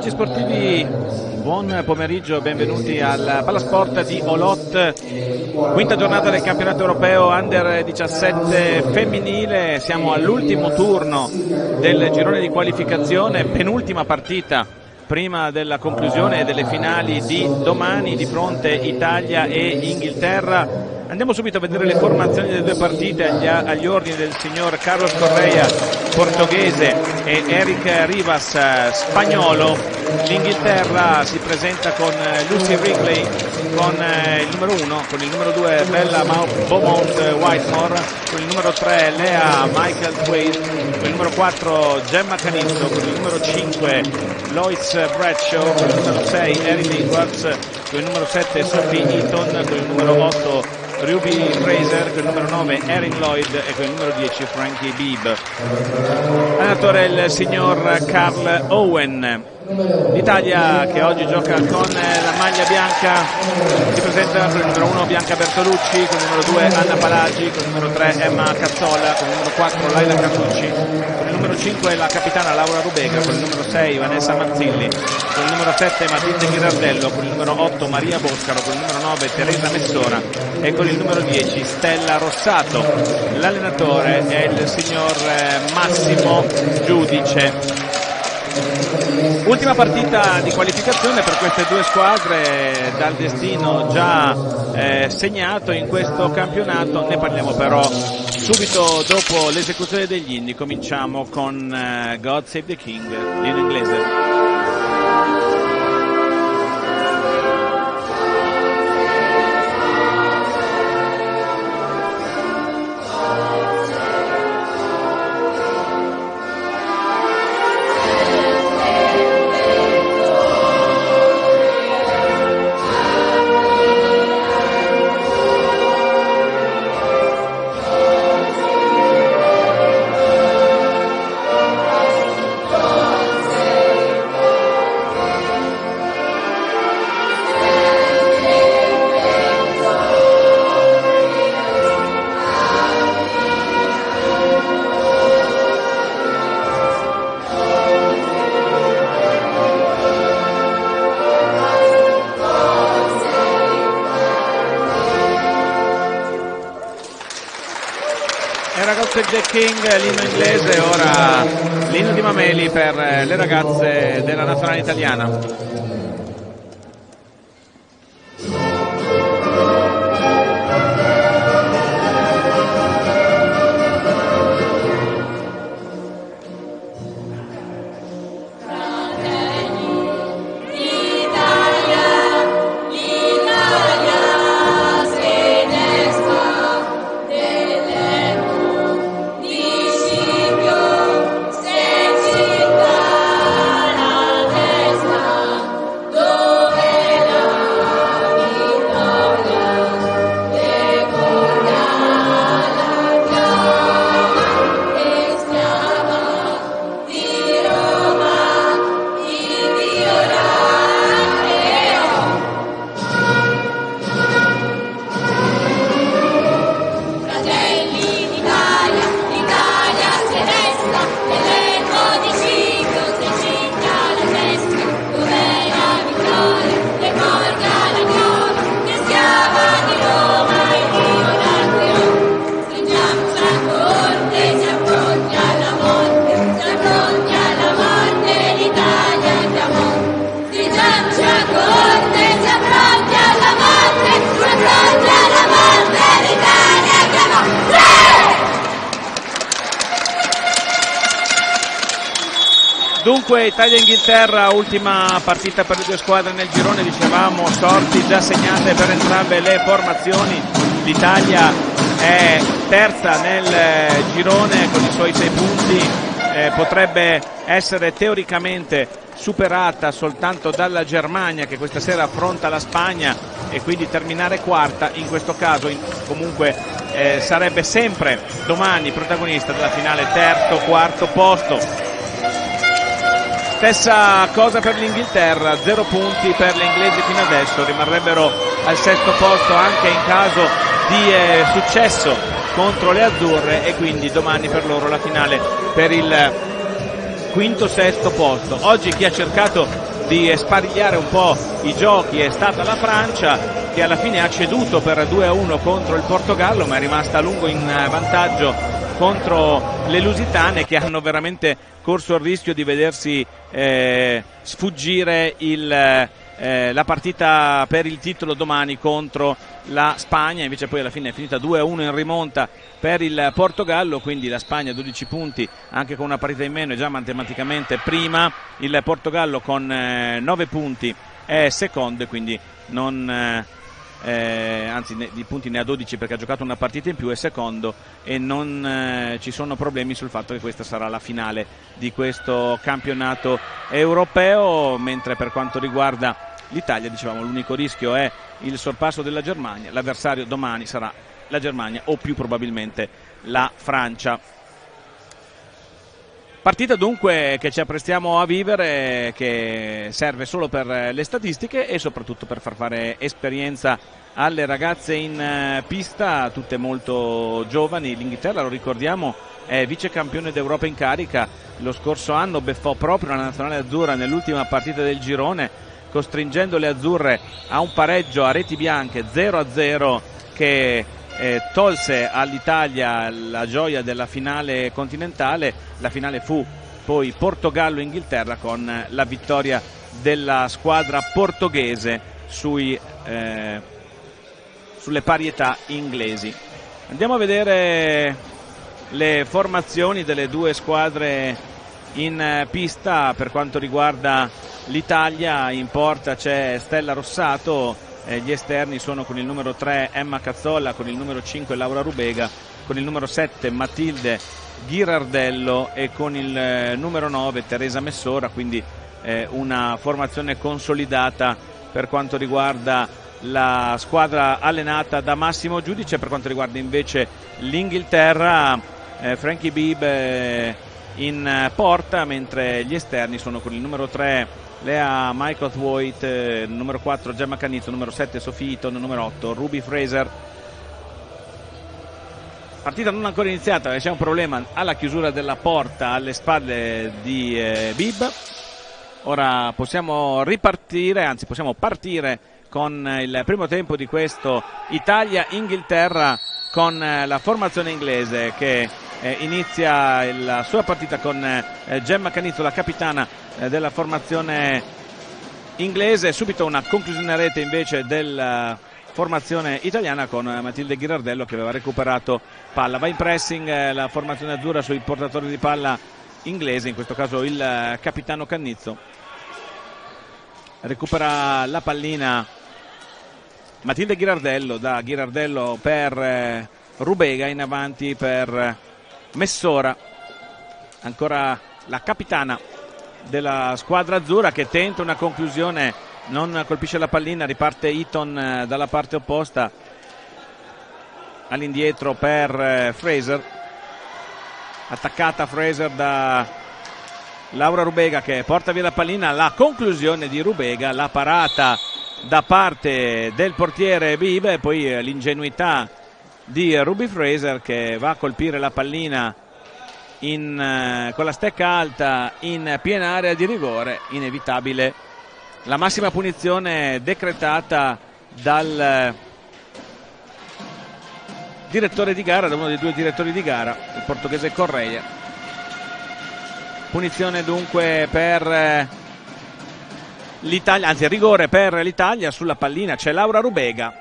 Amici sportivi, buon pomeriggio, benvenuti al Palasport di Olot, quinta giornata del campionato europeo Under 17 femminile. Siamo all'ultimo turno del girone di qualificazione, penultima partita prima della conclusione delle finali di domani di fronte Italia e Inghilterra. Andiamo subito a vedere le formazioni delle due partite agli ordini del signor Carlos Correa, portoghese, e Eric Rivas, spagnolo. L'Inghilterra si presenta con Lucy Wrigley, con il numero 1, con il numero 2 Bella Beaumont Whitmore, con il numero 3 Lea Michael Wade, con il numero 4 Gemma Canisto, con il numero 5 Lois Bradshaw, con il numero 6 Erin Edwards, con il numero 7 Sophie Eaton, con il numero 8 Ruby Fraser, con il numero 9 Erin Lloyd e con il numero 10 Frankie Bibb. Allenatore il signor Carl Owen. L'Italia, che oggi gioca con la maglia bianca, si presenta con il numero 1 Bianca Bertolucci, con il numero 2 Anna Palagi, con il numero 3 Emma Cazzola, con il numero 4 Laila Carducci, con il numero 5 la capitana Laura Rubega, con il numero 6 Vanessa Mazzilli, con il numero 7 Matilde Ghirardello, con il numero 8 Maria Boscaro, con il numero 9 Teresa Messora e con il numero 10 Stella Rossato. L'allenatore è il signor Massimo Giudice. Ultima partita di qualificazione per queste due squadre, dal destino già segnato in questo campionato. Ne parliamo però subito dopo l'esecuzione degli inni. Cominciamo con God Save the King in inglese. The King, l'inno inglese, ora l'inno di Mameli per le ragazze della nazionale italiana. Dunque Italia-Inghilterra, ultima partita per le due squadre nel girone, dicevamo, sorti già segnate per entrambe le formazioni. L'Italia è terza nel girone con i suoi 6 punti, potrebbe essere teoricamente superata soltanto dalla Germania, che questa sera affronta la Spagna, e quindi terminare quarta in questo caso comunque sarebbe sempre domani protagonista della finale terzo-quarto posto. Stessa cosa per l'Inghilterra, 0 punti per le inglesi fino adesso, rimarrebbero al sesto posto anche in caso di successo contro le azzurre, e quindi domani per loro la finale per il quinto-sesto posto. Oggi chi ha cercato di sparigliare un po' i giochi è stata la Francia, che alla fine ha ceduto per 2-1 contro il Portogallo, ma è rimasta a lungo in vantaggio contro le lusitane, che hanno veramente corso il rischio di vedersi sfuggire la partita per il titolo domani contro la Spagna. Invece poi alla fine è finita 2-1 in rimonta per il Portogallo, quindi la Spagna 12 punti anche con una partita in meno è già matematicamente prima, il Portogallo con 9 punti è secondo e quindi non anzi di punti ne ha 12 perché ha giocato una partita in più, è secondo e non ci sono problemi sul fatto che questa sarà la finale di questo campionato europeo. Mentre per quanto riguarda l'Italia, dicevamo, l'unico rischio è il sorpasso della Germania, l'avversario domani sarà la Germania o più probabilmente la Francia. Partita dunque che ci apprestiamo a vivere, che serve solo per le statistiche e soprattutto per far fare esperienza alle ragazze in pista, tutte molto giovani. L'Inghilterra, lo ricordiamo, è vice campione d'Europa in carica, lo scorso anno beffò proprio la nazionale azzurra nell'ultima partita del girone, costringendo le azzurre a un pareggio a reti bianche 0-0 che tolse all'Italia la gioia della finale continentale. La finale fu poi Portogallo-Inghilterra con la vittoria della squadra portoghese sulle parietà inglesi. Andiamo a vedere le formazioni delle due squadre in pista. Per quanto riguarda l'Italia, in porta c'è Stella Rossato, gli esterni sono con il numero 3 Emma Cazzolla, con il numero 5 Laura Rubega, con il numero 7 Matilde Ghirardello e con il numero 9 Teresa Messora, quindi una formazione consolidata per quanto riguarda la squadra allenata da Massimo Giudice. Per quanto riguarda invece l'Inghilterra, Frankie Bibb in porta, mentre gli esterni sono con il numero 3 Lea Michael-Thwaite, numero 4 Gemma Canizzo, numero 7 Sophie Eaton, numero 8 Ruby Fraser. Partita non ancora iniziata perché c'è un problema alla chiusura della porta alle spalle di Bibb. Ora possiamo ripartire, anzi possiamo partire con il primo tempo di questo Italia-Inghilterra, con la formazione inglese che inizia la sua partita con Gemma Canizzo, la capitana della formazione inglese. Subito una conclusione a rete invece della formazione italiana con Matilde Ghirardello che aveva recuperato palla. Va in pressing la formazione azzurra sui portatori di palla inglese, in questo caso il capitano Cannizzo. Recupera la pallina Matilde Ghirardello, da Ghirardello per Rubega, in avanti per Messora, ancora la capitana della squadra azzurra che tenta una conclusione, non colpisce la pallina, riparte Eaton dalla parte opposta, all'indietro per Fraser, attaccata Fraser da Laura Rubega che porta via la pallina, la conclusione di Rubega, la parata da parte del portiere Bibb e poi l'ingenuità di Ruby Fraser che va a colpire la pallina con la stecca alta in piena area di rigore. Inevitabile la massima punizione decretata dal direttore di gara, da uno dei due direttori di gara, il portoghese Correia. Punizione dunque per l'Italia, anzi rigore per l'Italia. Sulla pallina c'è Laura Rubega,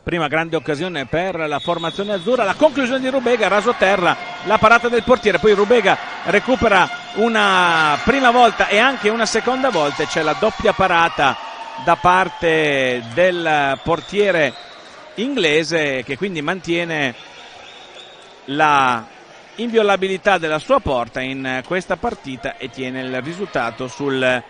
prima grande occasione per la formazione azzurra, la conclusione di Rubega, raso terra, la parata del portiere, poi Rubega recupera una prima volta e anche una seconda volta e c'è la doppia parata da parte del portiere inglese che quindi mantiene la inviolabilità della sua porta in questa partita e tiene il risultato sullo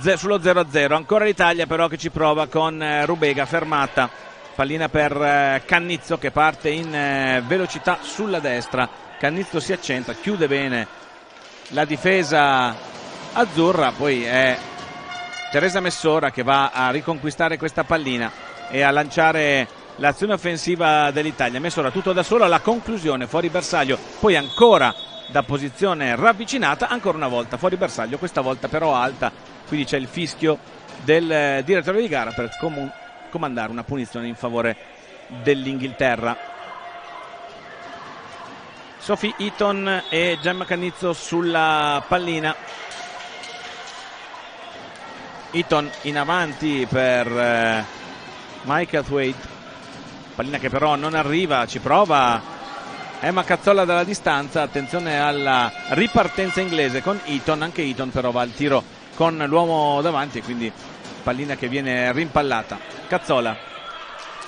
0-0. Ancora l'Italia però che ci prova con Rubega fermata, pallina per Cannizzo che parte in velocità sulla destra. Cannizzo si accentra, chiude bene la difesa azzurra, poi è Teresa Messora che va a riconquistare questa pallina e a lanciare l'azione offensiva dell'Italia. Messora tutto da sola, la conclusione fuori bersaglio, poi ancora da posizione ravvicinata, ancora una volta fuori bersaglio, questa volta però alta, quindi c'è il fischio del direttore di gara per comandare una punizione in favore dell'Inghilterra. Sophie Eaton e Gemma Cannizzo sulla pallina. Eaton in avanti per Michael Thwaite, pallina che però non arriva, ci prova Emma Cazzola dalla distanza, attenzione alla ripartenza inglese con Eaton, anche Eaton però va al tiro con l'uomo davanti e quindi pallina che viene rimpallata. Cazzola,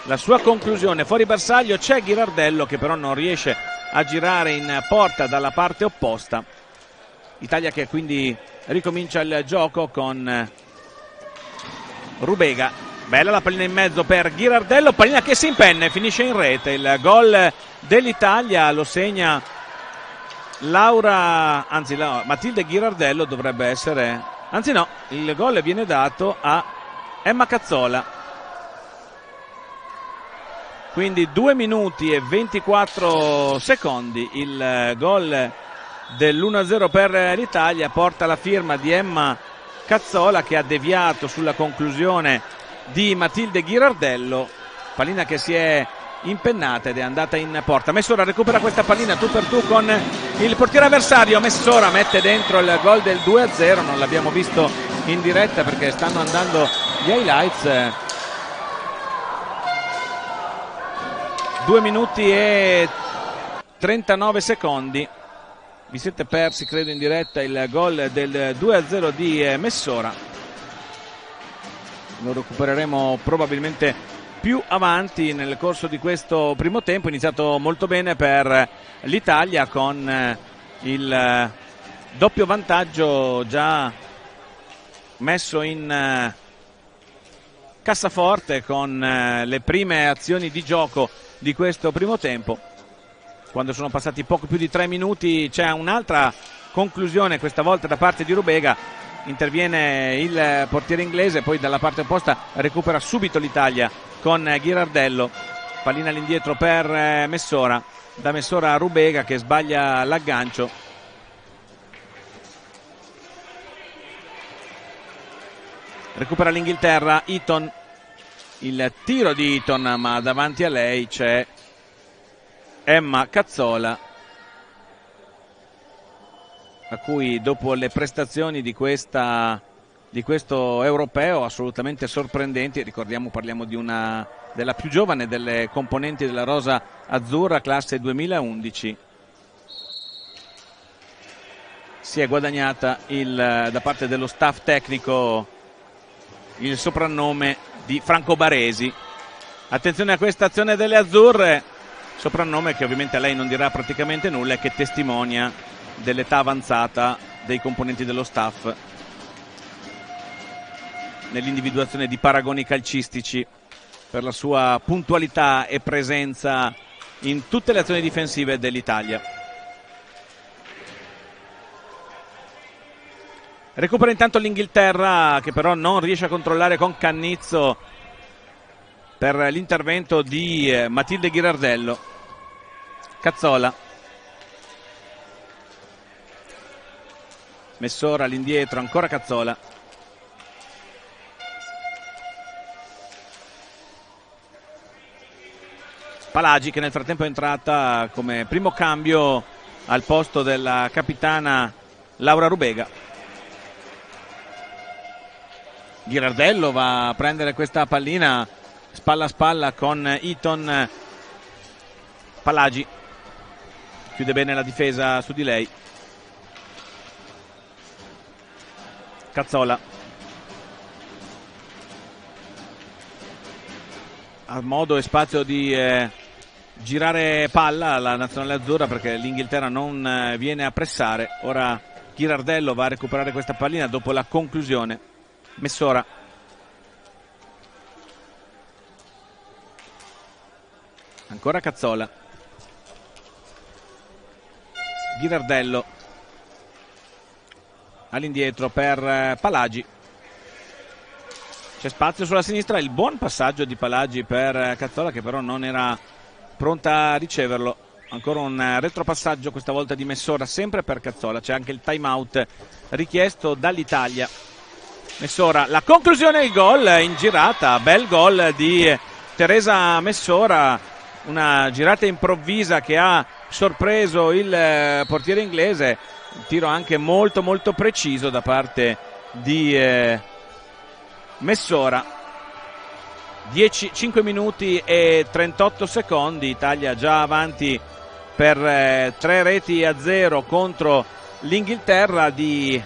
la sua conclusione fuori bersaglio, c'è Ghirardello che però non riesce a girare in porta dalla parte opposta. Italia che quindi ricomincia il gioco con Rubega. Bella la pallina in mezzo per Ghirardello, pallina che si impenna e finisce in rete. Il gol dell'Italia lo segna Matilde Ghirardello, dovrebbe essere, anzi no, il gol viene dato a Emma Cazzola. Quindi 2 minuti e 24 secondi, il gol dell'1-0 per l'Italia porta la firma di Emma Cazzola che ha deviato sulla conclusione di Matilde Ghirardello, pallina che si è impennata ed è andata in porta. Messora recupera questa pallina tu per tu con il portiere avversario, Messora mette dentro il gol del 2-0, non l'abbiamo visto in diretta perché stanno andando gli highlights. 2 minuti e 39 secondi, vi siete persi credo in diretta il gol del 2-0 di Messora, lo recupereremo probabilmente più avanti nel corso di questo primo tempo, iniziato molto bene per l'Italia con il doppio vantaggio già messo in cassaforte con le prime azioni di gioco di questo primo tempo. Quando sono passati poco più di 3 minuti c'è un'altra conclusione, questa volta da parte di Rubega, interviene il portiere inglese, poi dalla parte opposta recupera subito l'Italia con Ghirardello, pallina all'indietro per Messora, da Messora a Rubega che sbaglia l'aggancio. Recupera l'Inghilterra, Eaton, il tiro di Eaton ma davanti a lei c'è Emma Cazzola, a cui dopo le prestazioni di questo europeo assolutamente sorprendenti, ricordiamo parliamo di della più giovane delle componenti della rosa azzurra, classe 2011, si è guadagnata da parte dello staff tecnico il soprannome di Franco Baresi. Attenzione a questa azione delle azzurre, soprannome che ovviamente a lei non dirà praticamente nulla e che testimonia dell'età avanzata dei componenti dello staff nell'individuazione di paragoni calcistici per la sua puntualità e presenza in tutte le azioni difensive dell'Italia. Recupera intanto l'Inghilterra che però non riesce a controllare con Cannizzo per l'intervento di Matilde Ghirardello. Cazzola, Messora all'indietro, ancora Cazzola, Palagi che nel frattempo è entrata come primo cambio al posto della capitana Laura Rubega. Ghirardello va a prendere questa pallina spalla a spalla con Eaton, Palagi chiude bene la difesa su di lei. Cazzola ha modo e spazio di girare palla alla nazionale azzurra perché l'Inghilterra non viene a pressare. Ora Ghirardello va a recuperare questa pallina dopo la conclusione. Messora, ancora Cazzola, Ghirardello all'indietro per Palagi, c'è spazio sulla sinistra, il buon passaggio di Palagi per Cazzola che però non era pronta a riceverlo. ancora un retropassaggio questa volta di Messora, sempre per Cazzola. C'è anche il time out richiesto dall'Italia. Messora, la conclusione, il gol in girata, bel gol di Teresa Messora, una girata improvvisa che ha sorpreso il portiere inglese, un tiro anche molto molto preciso da parte di Messora. 5 minuti e 38 secondi, Italia già avanti per 3-0 contro l'Inghilterra. Di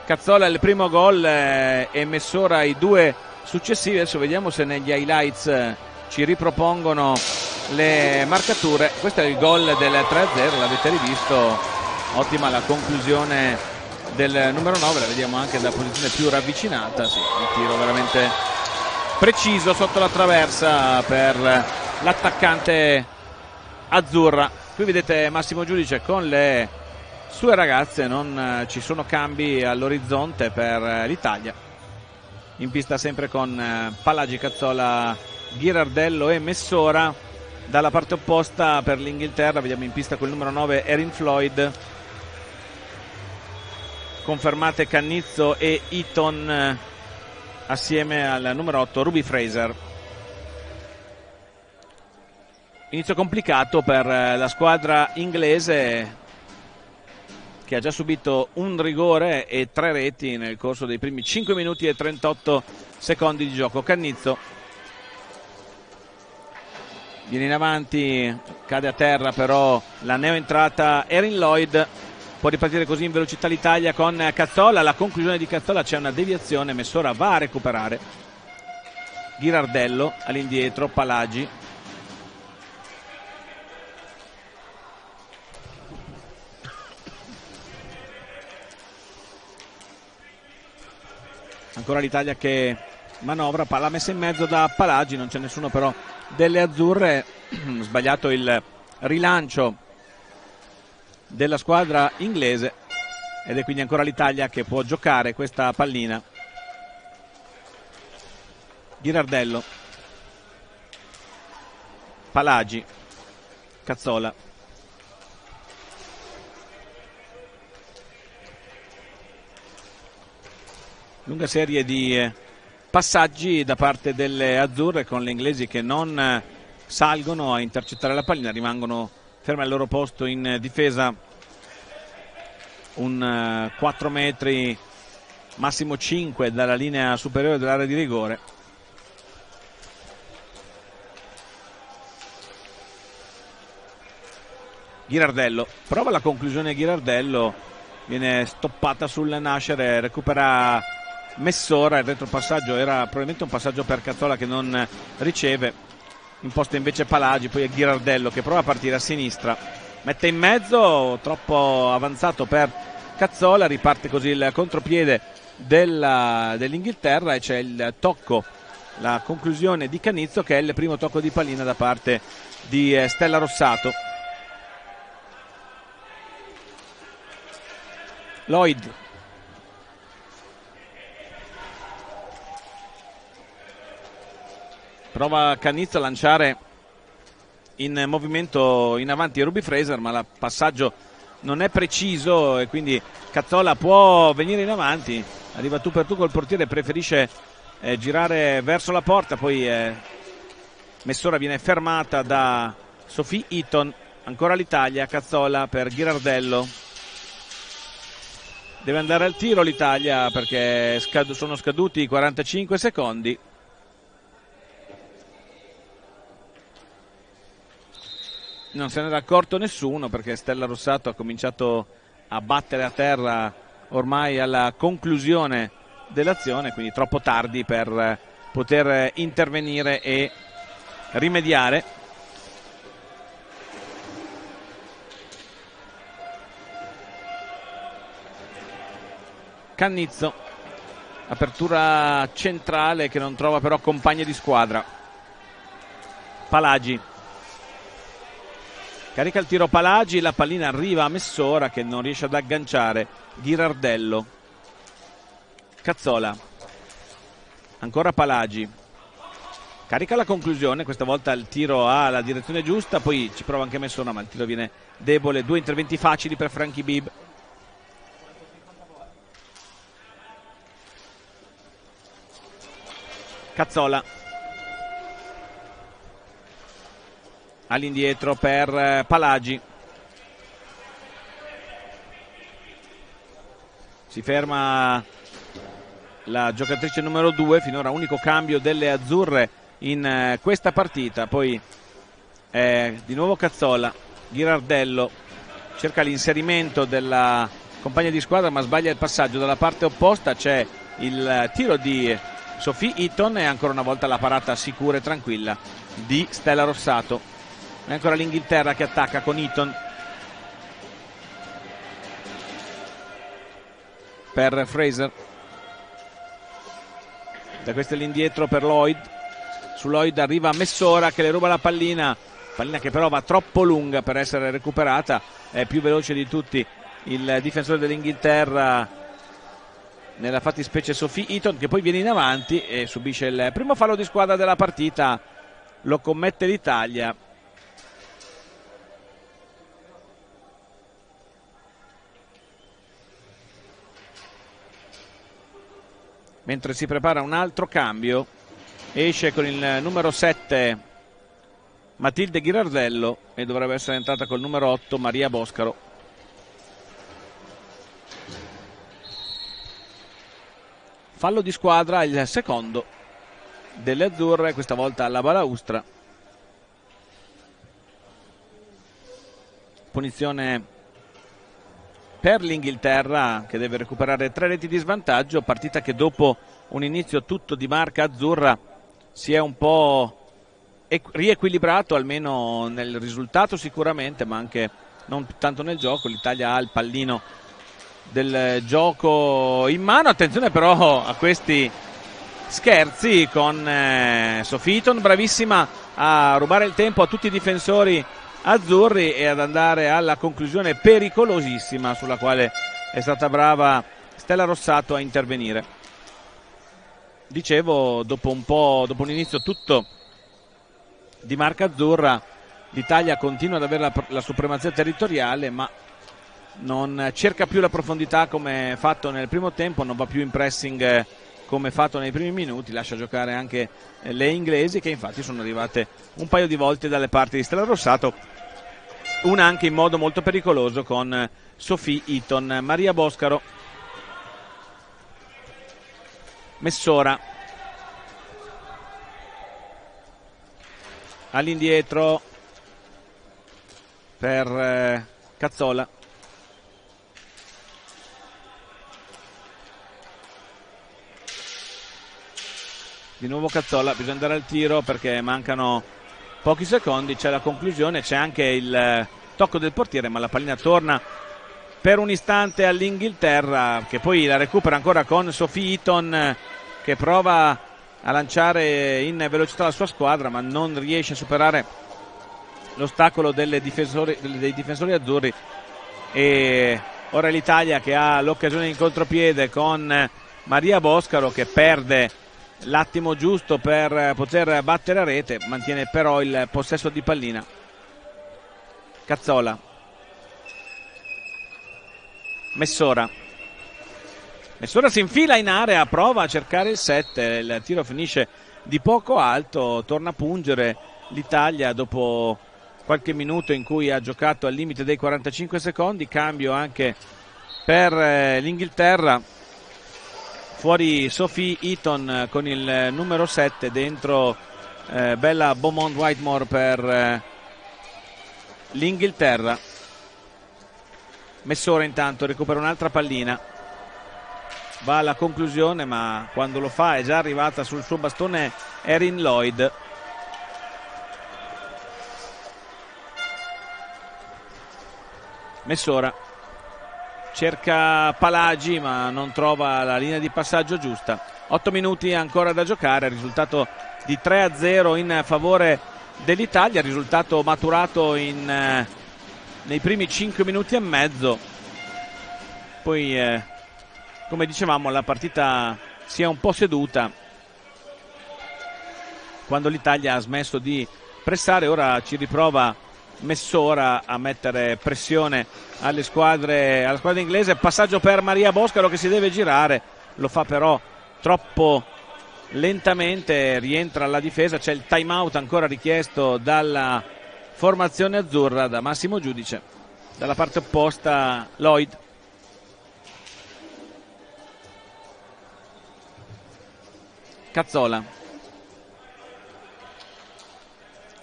Cazzola il primo gol e Messora i 2 successivi. Adesso vediamo se negli highlights ci ripropongono le marcature. Questo è il gol del 3-0, l'avete rivisto, ottima la conclusione del numero 9, la vediamo anche da posizione più ravvicinata. Sì, un tiro veramente preciso sotto la traversa per l'attaccante azzurra. Qui vedete Massimo Giudice con le sue ragazze, non ci sono cambi all'orizzonte per l'Italia. In pista sempre con Palagi, Cazzola, Ghirardello e Messora. Dalla parte opposta per l'Inghilterra vediamo in pista col numero 9 Erin Floyd, confermate Cannizzo e Eaton assieme al numero 8 Ruby Fraser. Inizio complicato per la squadra inglese, che ha già subito un rigore e 3 reti nel corso dei primi 5 minuti e 38 secondi di gioco. Cannizzo viene in avanti, cade a terra però la neoentrata Erin Lloyd. Può ripartire così in velocità l'Italia con Cazzola. La conclusione di Cazzola, c'è una deviazione, Messora va a recuperare. Ghirardello all'indietro, Palagi. Ancora l'Italia che manovra, palla messa in mezzo da Palagi, non c'è nessuno però delle azzurre. Sbagliato il rilancio della squadra inglese ed è quindi ancora l'Italia che può giocare questa pallina. Ghirardello, Palagi, Cazzola. Lunga serie di passaggi da parte delle azzurre, con le inglesi che non salgono a intercettare la pallina, rimangono ferme al loro posto in difesa un 4 metri, massimo 5 dalla linea superiore dell'area di rigore. Ghirardello, prova la conclusione Ghirardello, viene stoppata sul nascere, recupera Messora. Il retropassaggio era probabilmente un passaggio per Cazzola che non riceve, imposta invece Palagi. Poi è Ghirardello che prova a partire a sinistra, mette in mezzo, troppo avanzato per Cazzola, riparte così il contropiede dell'Inghilterra e c'è il tocco, la conclusione di Cannizzo, che è il primo tocco di pallina da parte di Stella Rossato. Lloyd, prova Cannizzo a lanciare in movimento in avanti Ruby Fraser, ma il passaggio non è preciso e quindi Cazzola può venire in avanti, arriva tu per tu col portiere, preferisce girare verso la porta, poi Messora viene fermata da Sophie Eaton. Ancora l'Italia, Cazzola per Ghirardello, deve andare al tiro l'Italia perché sono scaduti i 45 secondi. Non se ne era accorto nessuno perché Stella Rossato ha cominciato a battere a terra ormai alla conclusione dell'azione, quindi troppo tardi per poter intervenire e rimediare. Cannizzo, apertura centrale che non trova però compagni di squadra. Palagi, carica il tiro Palagi, la pallina arriva a Messora che non riesce ad agganciare Ghirardello. Cazzola, ancora Palagi, Carica la conclusione, questa volta il tiro ha la direzione giusta, poi ci prova anche Messona ma il tiro viene debole. 2 interventi facili per Frankie Bibb. Cazzola all'indietro per Palagi. Si ferma la giocatrice numero 2, finora unico cambio delle azzurre in questa partita. Poi di nuovo Cazzola, Ghirardello cerca l'inserimento della compagna di squadra ma sbaglia il passaggio. Dalla parte opposta c'è il tiro di Sophie Eaton e ancora una volta la parata sicura e tranquilla di Stella Rossato. E ancora l'Inghilterra che attacca con Eaton per Fraser. Da questo è l'indietro per Lloyd. Su Lloyd arriva Messora che le ruba la pallina che però va troppo lunga per essere recuperata. È più veloce di tutti il difensore dell'Inghilterra, nella fattispecie Sophie Eaton, che poi viene in avanti e subisce il primo fallo di squadra della partita. Lo commette l'Italia. Mentre si prepara un altro cambio, esce con il numero 7 Matilde Ghirardello e dovrebbe essere entrata col numero 8 Maria Boscaro. Fallo di squadra, il secondo delle azzurre, questa volta alla balaustra. Punizione per l'Inghilterra che deve recuperare 3 reti di svantaggio. Partita che dopo un inizio tutto di marca azzurra si è un po' riequilibrato, almeno nel risultato sicuramente, ma anche non tanto nel gioco. L'Italia ha il pallino del gioco in mano. Attenzione però a questi scherzi con Sophie Eaton, bravissima a rubare il tempo a tutti i difensori azzurri e ad andare alla conclusione pericolosissima sulla quale è stata brava Stella Rossato a intervenire. Dicevo, dopo un inizio tutto di marca azzurra, l'Italia continua ad avere la supremazia territoriale, ma non cerca più la profondità come fatto nel primo tempo, non va più in pressing come fatto nei primi minuti, lascia giocare anche le inglesi, che infatti sono arrivate un paio di volte dalle parti di Stella Rossato, una anche in modo molto pericoloso con Sophie Eaton. Maria Boscaro, Messora all'indietro per Cazzola. Di nuovo Cazzola, bisogna andare al tiro perché mancano pochi secondi, c'è la conclusione, c'è anche il tocco del portiere, ma la pallina torna per un istante all'Inghilterra, che poi la recupera ancora con Sophie Eaton che prova a lanciare in velocità la sua squadra ma non riesce a superare l'ostacolo dei difensori azzurri. E ora l'Italia che ha l'occasione in contropiede con Maria Boscaro che perde l'attimo giusto per poter battere a rete, mantiene però il possesso di pallina. Cazzola, Messora si infila in area, prova a cercare il 7, il tiro finisce di poco alto, torna a pungere l'Italia dopo qualche minuto in cui ha giocato al limite dei 45 secondi. Cambio anche per l'Inghilterra, fuori Sophie Eaton con il numero 7, dentro Bella Beaumont Whitemore per l'Inghilterra. Messora intanto recupera un'altra pallina, va alla conclusione ma quando lo fa è già arrivata sul suo bastone Erin Lloyd. Messora cerca Palagi ma non trova la linea di passaggio giusta. 8 minuti ancora da giocare, risultato di 3-0 in favore dell'Italia, risultato maturato nei primi 5 minuti e mezzo. Poi come dicevamo la partita si è un po' seduta quando l'Italia ha smesso di pressare. Ora ci riprova Messora a mettere pressione alla squadra inglese. Passaggio per Maria Boscaro che si deve girare, lo fa però troppo lentamente, rientra alla difesa. C'è il time out ancora richiesto dalla formazione azzurra da Massimo Giudice. Dalla parte opposta Lloyd. Cazzola,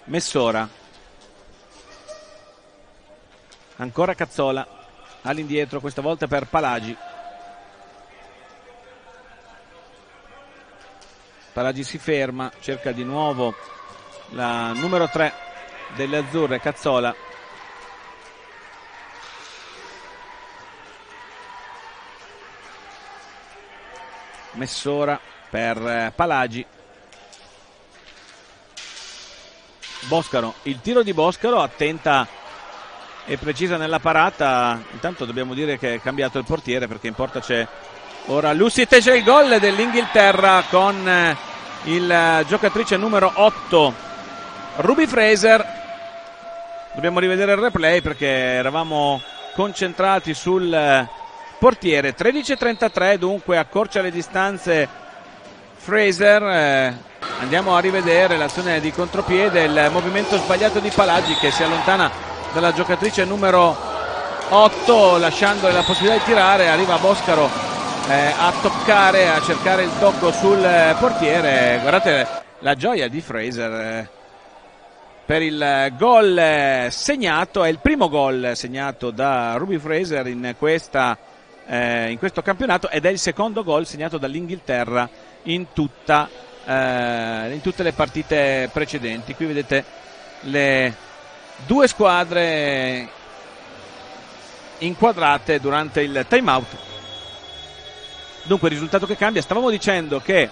Messora, ancora Cazzola, all'indietro questa volta per Palagi. Palagi si ferma, cerca di nuovo la numero 3 delle azzurre, Cazzola. Messora per Palagi. Boscaro, il tiro di Boscaro, attenta e precisa nella parata. Intanto dobbiamo dire che è cambiato il portiere, perché in porta c'è ora Lucic. C'è il gol dell'Inghilterra con il giocatrice numero 8 Ruby Fraser. Dobbiamo rivedere il replay perché eravamo concentrati sul portiere. 13:33, dunque accorcia le distanze Fraser. Andiamo a rivedere l'azione di contropiede, il movimento sbagliato di Palagi che si allontana dalla giocatrice numero 8 lasciandole la possibilità di tirare. Arriva Boscaro a toccare, a cercare il tocco sul portiere. Guardate la gioia di Fraser per il gol segnato. È il primo gol segnato da Ruby Fraser in questo campionato ed è il secondo gol segnato dall'Inghilterra in tutte le partite precedenti. Qui vedete le due squadre inquadrate durante il time out. Dunque il risultato che cambia. Stavamo dicendo che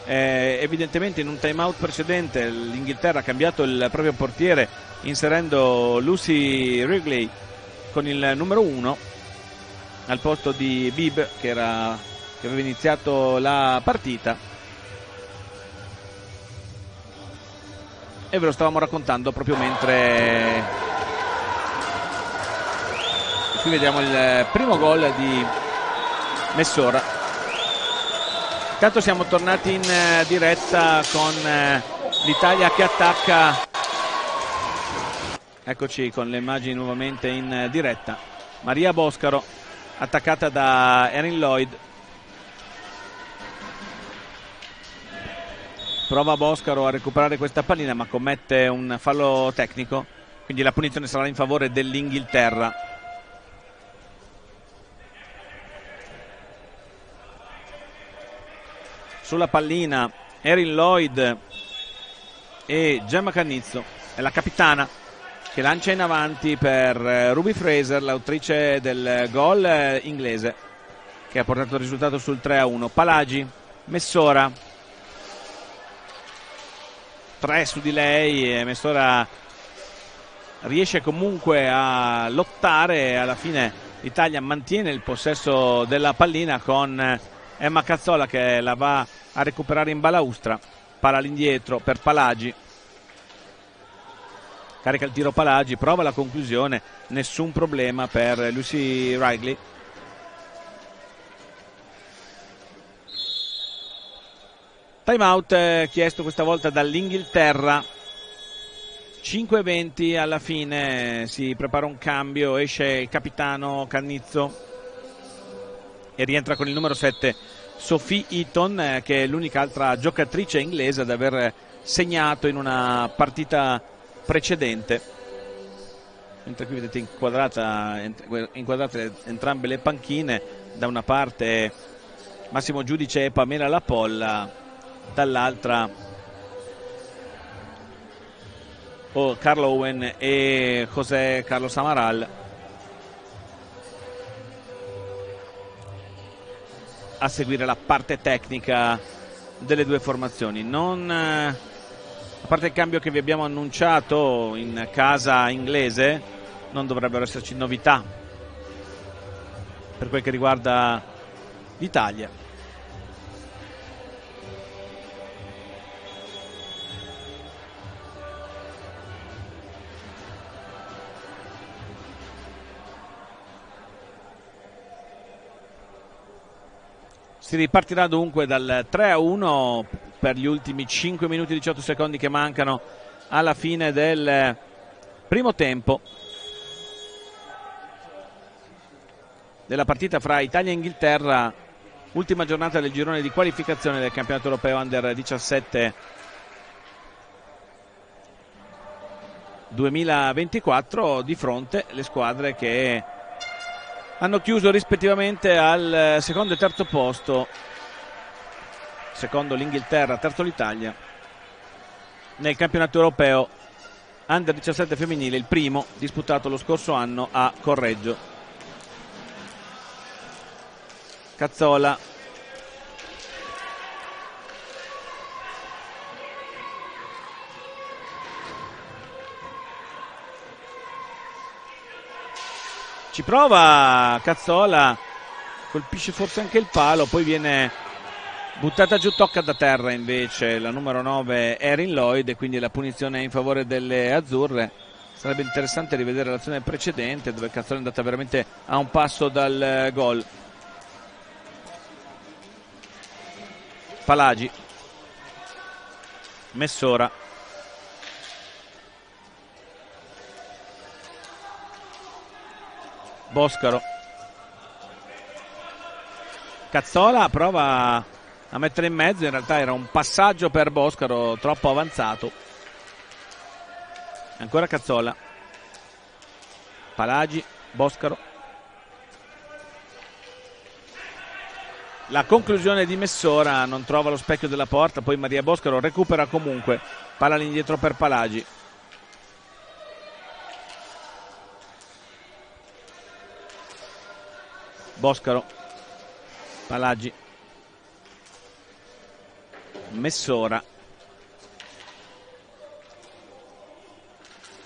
evidentemente in un time out precedente l'Inghilterra ha cambiato il proprio portiere inserendo Lucy Wrigley con il numero 1 al posto di Bibb che aveva iniziato la partita, e ve lo stavamo raccontando proprio mentre qui vediamo il primo gol di Messora. Intanto siamo tornati in diretta con l'Italia che attacca. Eccoci con le immagini nuovamente in diretta. Maria Boscaro attaccata da Erin Lloyd. Prova Boscaro a recuperare questa pallina ma commette un fallo tecnico, quindi la punizione sarà in favore dell'Inghilterra. Sulla pallina Erin Lloyd e Gemma Cannizzo, è la capitana che lancia in avanti per Ruby Fraser, l'autrice del gol inglese che ha portato il risultato sul 3-1. Palagi, Messora, 3 su di lei, e Messora riesce comunque a lottare e alla fine l'Italia mantiene il possesso della pallina con Emma Cazzola che la va a recuperare in balaustra. Palla all'indietro per Palagi, carica il tiro Palagi, prova la conclusione, nessun problema per Lucy Wrigley. Time out chiesto questa volta dall'Inghilterra. 5:20 alla fine, si prepara un cambio, esce il capitano Cannizzo e rientra con il numero 7 Sophie Eaton, che è l'unica altra giocatrice inglese ad aver segnato in una partita precedente. Mentre qui vedete inquadrate entrambe le panchine, da una parte Massimo Giudice e Pamela Lapolla, dall'altra Carlo Owen e José Carlos Amaral. A seguire la parte tecnica delle due formazioni. A parte il cambio che vi abbiamo annunciato in casa inglese, non dovrebbero esserci novità per quel che riguarda l'Italia. Si ripartirà dunque dal 3-1 per gli ultimi 5 minuti e 18 secondi che mancano alla fine del primo tempo della partita fra Italia e Inghilterra, ultima giornata del girone di qualificazione del campionato europeo Under 17 2024. Di fronte le squadre che hanno chiuso rispettivamente al secondo e terzo posto, secondo l'Inghilterra, terzo l'Italia, nel campionato europeo Under 17 femminile, il primo disputato lo scorso anno a Correggio. Cazzola, ci prova Cazzola, colpisce forse anche il palo, poi viene buttata giù, tocca da terra invece la numero 9 Erin Lloyd, e quindi la punizione è in favore delle azzurre. Sarebbe interessante rivedere l'azione precedente dove Cazzola è andata veramente a un passo dal gol. Palagi, Messora, Boscaro, Cazzola prova a mettere in mezzo, in realtà era un passaggio per Boscaro troppo avanzato. Ancora Cazzola, Palagi, Boscaro, la conclusione di Messora non trova lo specchio della porta, poi Maria Boscaro recupera comunque, palla all'indietro per Palagi. Boscaro, Palagi, Messora,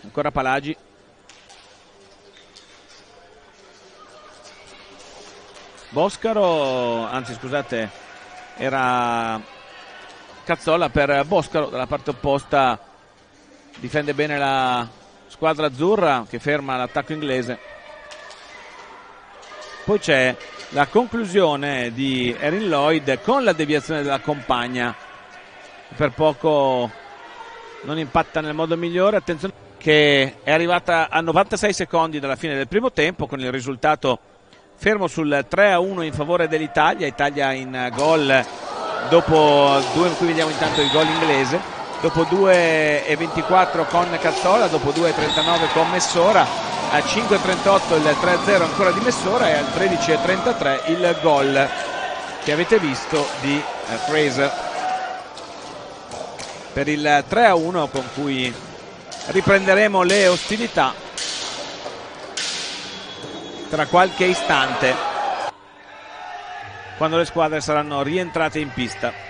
ancora Palagi, Boscaro, anzi scusate, era Cazzola per Boscaro dalla parte opposta, difende bene la squadra azzurra che ferma l'attacco inglese. Poi c'è la conclusione di Erin Lloyd con la deviazione della compagna, per poco non impatta nel modo migliore. Attenzione che è arrivata a 96 secondi dalla fine del primo tempo, con il risultato fermo sul 3-1 in favore dell'Italia. Italia in gol dopo due, qui vediamo intanto il gol inglese, dopo 2:24 con Cazzola, dopo 2:39 con Messora, a 5:38 il 3-0 ancora di Messora, e al 13:33 il gol che avete visto di Fraser per il 3-1, con cui riprenderemo le ostilità tra qualche istante, quando le squadre saranno rientrate in pista.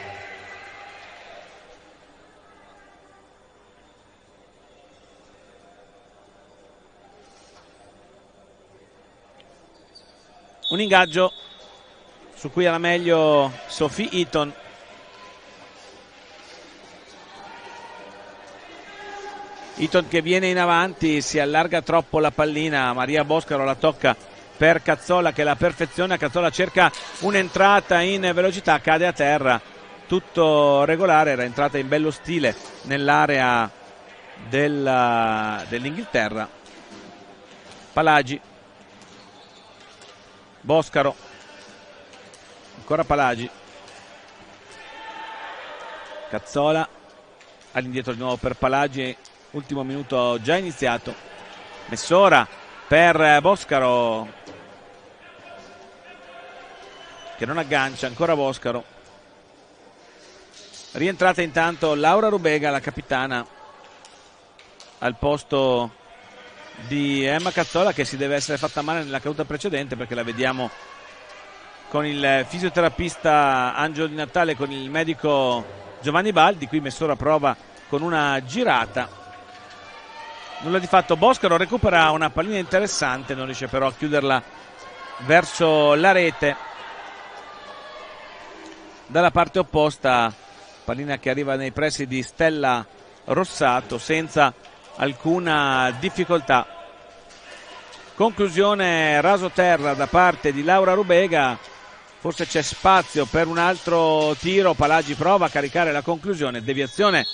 Un ingaggio su cui era meglio Sophie Eaton. Eaton che viene in avanti, si allarga troppo la pallina, Maria Boscaro la tocca per Cazzola che la perfeziona. Cazzola cerca un'entrata in velocità, cade a terra, tutto regolare, era entrata in bello stile nell'area dell'Inghilterra. Palagi, Boscaro, ancora Palagi, Cazzola all'indietro di nuovo per Palagi, ultimo minuto già iniziato. Messora per Boscaro che non aggancia, ancora Boscaro. Rientrata intanto Laura Rubega, la capitana, al posto di Emma Cazzola, che si deve essere fatta male nella caduta precedente, perché la vediamo con il fisioterapista Angelo Di Natale, con il medico Giovanni Baldi. Qui Messora prova con una girata, nulla di fatto. Boscaro recupera una pallina interessante, non riesce però a chiuderla verso la rete dalla parte opposta, pallina che arriva nei pressi di Stella Rossato senza alcuna difficoltà. Conclusione rasoterra da parte di Laura Rubega, forse c'è spazio per un altro tiro. Palagi prova a caricare la conclusione, deviazione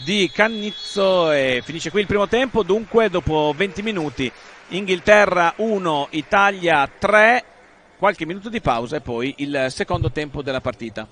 di Cannizzo e finisce qui il primo tempo. Dunque dopo 20 minuti Inghilterra 1, Italia 3, qualche minuto di pausa e poi il secondo tempo della partita.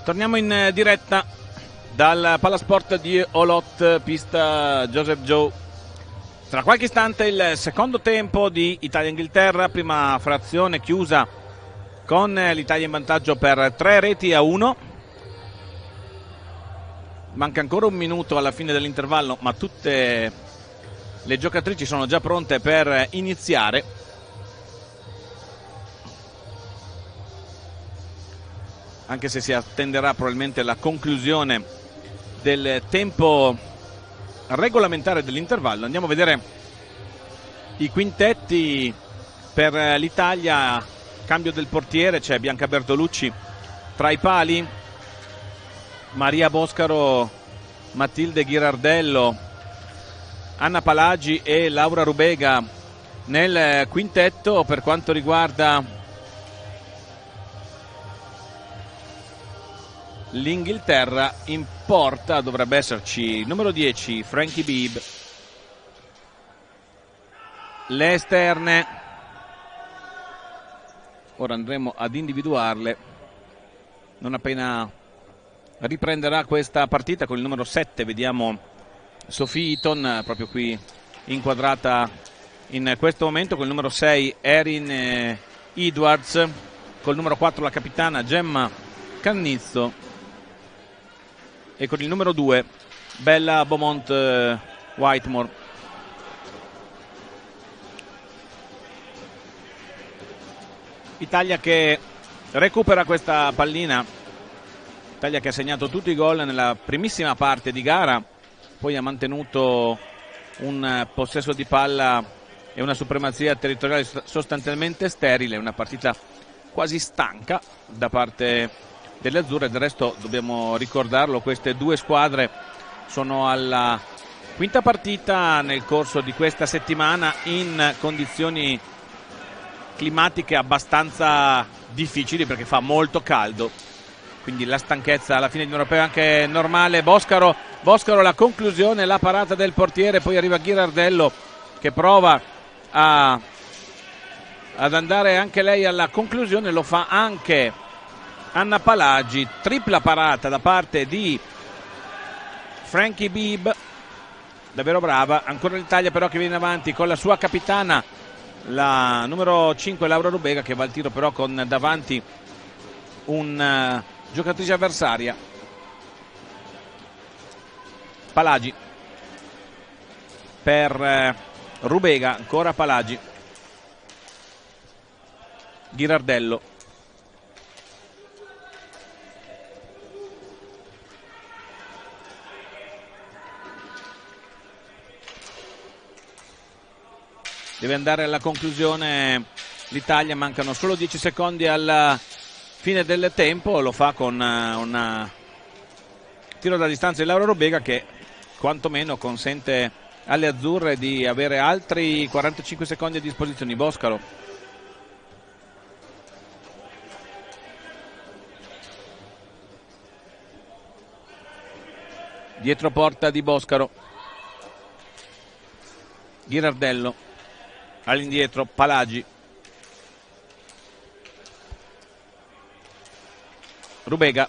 Torniamo in diretta dal Palasport di Olot, pista Joseph Joe. Tra qualche istante il secondo tempo di Italia-Inghilterra, prima frazione chiusa con l'Italia in vantaggio per 3-1. Manca ancora un minuto alla fine dell'intervallo, ma tutte le giocatrici sono già pronte per iniziare. Anche se si attenderà probabilmente la conclusione del tempo regolamentare dell'intervallo. Andiamo a vedere i quintetti per l'Italia. Cambio del portiere, c'è Bianca Bertolucci tra i pali, Maria Boscaro, Matilde Ghirardello, Anna Palagi e Laura Rubega nel quintetto. Per quanto riguarda l'Inghilterra, in porta dovrebbe esserci il numero 10 Frankie Bibb, le esterne ora andremo ad individuarle non appena riprenderà questa partita. Con il numero 7 vediamo Sophie Eaton, proprio qui inquadrata in questo momento, con il numero 6 Erin Edwards, col numero 4 la capitana Gemma Cannizzo e con il numero 2 Bella Beaumont Whitemore. Italia che recupera questa pallina, Italia che ha segnato tutti i gol nella primissima parte di gara, poi ha mantenuto un possesso di palla e una supremazia territoriale sostanzialmente sterile, una partita quasi stanca da parte delle azzurre. Del resto dobbiamo ricordarlo, queste due squadre sono alla quinta partita nel corso di questa settimana in condizioni climatiche abbastanza difficili perché fa molto caldo, quindi la stanchezza alla fine di un europeo è anche normale. Boscaro la conclusione, la parata del portiere, poi arriva Ghirardello che prova ad andare anche lei alla conclusione, lo fa anche Anna Palagi. Tripla parata da parte di Frankie Bibb, davvero brava. Ancora l'Italia però che viene avanti con la sua capitana, la numero 5 Laura Rubega, che va al tiro però con davanti un giocatrice avversaria. Palagi per Rubega, ancora Palagi, Ghirardello, deve andare alla conclusione l'Italia, mancano solo 10 secondi alla fine del tempo, lo fa con un tiro da distanza di Laura Rubega che quantomeno consente alle azzurre di avere altri 45 secondi a disposizione. Boscaro, dietro porta di Boscaro, Ghirardello, all'indietro Palagi, Rubega,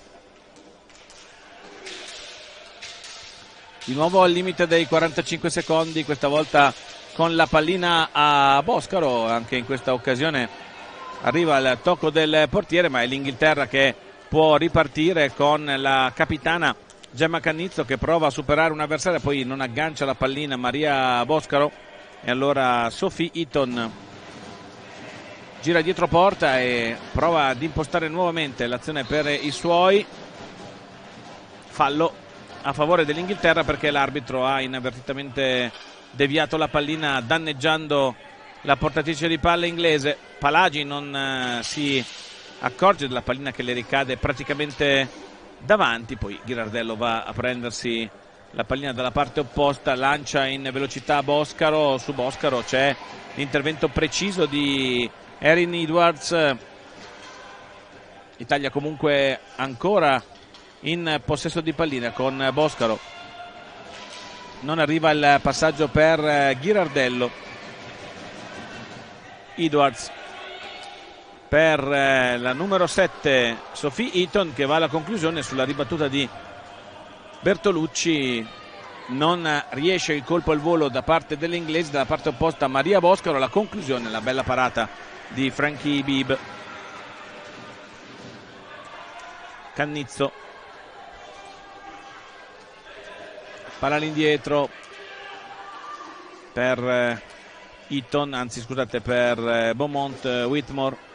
di nuovo al limite dei 45 secondi, questa volta con la pallina a Boscaro. Anche in questa occasione arriva il tocco del portiere, ma è l'Inghilterra che può ripartire con la capitana Gemma Cannizzo che prova a superare un avversario, poi non aggancia la pallina Maria Boscaro e allora Sophie Eaton gira dietro porta e prova ad impostare nuovamente l'azione per i suoi. Fallo a favore dell'Inghilterra perché l'arbitro ha inavvertitamente deviato la pallina danneggiando la portatrice di palla inglese. Palagi non si accorge della pallina che le ricade praticamente davanti, poi Ghirardello va a prendersi la pallina dalla parte opposta, lancia in velocità Boscaro. Su Boscaro c'è l'intervento preciso di Erin Edwards. Italia comunque ancora in possesso di pallina con Boscaro, non arriva il passaggio per Ghirardello. Edwards per la numero 7 Sophie Eaton, che va alla conclusione sulla ribattuta di Bertolucci. Non riesce il colpo al volo da parte delle inglesi, dalla parte opposta Maria Boscaro. La conclusione, la bella parata di Frankie Bibb. Cannizzo, palla all'indietro per Eaton, anzi scusate, per Beaumont Whitmore.